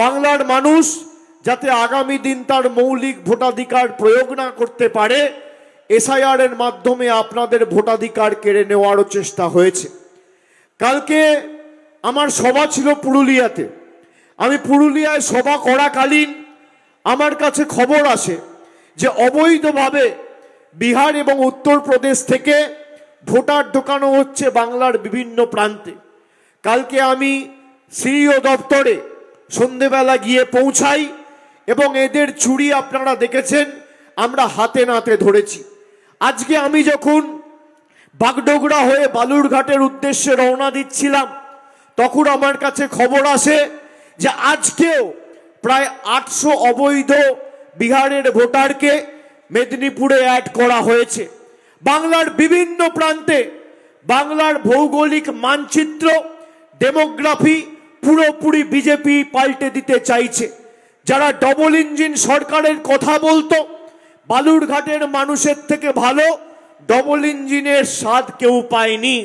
বাংলার মানুষ যাতে আগামী দিন তার মৌলিক ভোটাধিকার প্রয়োগ না করতে পারে, এসআইআর এর মাধ্যমে আপনাদের ভোটাধিকার কেড়ে নেওয়ারও চেষ্টা হয়েছে। কালকে আমার সভা ছিল পুরুলিয়াতে। আমি পুরুলিয়ায় সভা করাকালীন আমার কাছে খবর আসে যে অবৈধভাবে বিহার এবং উত্তরপ্রদেশ থেকে ভোটার ঢোকানো হচ্ছে বাংলার বিভিন্ন প্রান্তে। কালকে আমি সিইও দপ্তরে সন্ধেবেলা গিয়ে পৌঁছাই এবং এদের চুরি আপনারা দেখেছেন, আমরা হাতে নাতে ধরেছি। আজকে আমি যখন বাগডোগরা হয়ে বালুরঘাটের উদ্দেশ্যে রওনা দিচ্ছিলাম, তখন আমার কাছে খবর আসে যে আজকেও প্রায় 800 অবৈধ বিহারের ভোটারকে মেদিনীপুরে অ্যাড করা হয়েছে। বাংলার বিভিন্ন প্রান্তে বাংলার ভৌগোলিক মানচিত্র, ডেমোগ্রাফি পুরোপুরি বিজেপি পাল্টে দিতে চাইছে। যারা ডবল ইঞ্জিন সরকারের কথা বলতো, বালুরঘাটের মানুষের থেকে ভালো ডবল ইঞ্জিনের স্বাদ কেউ পায়নি।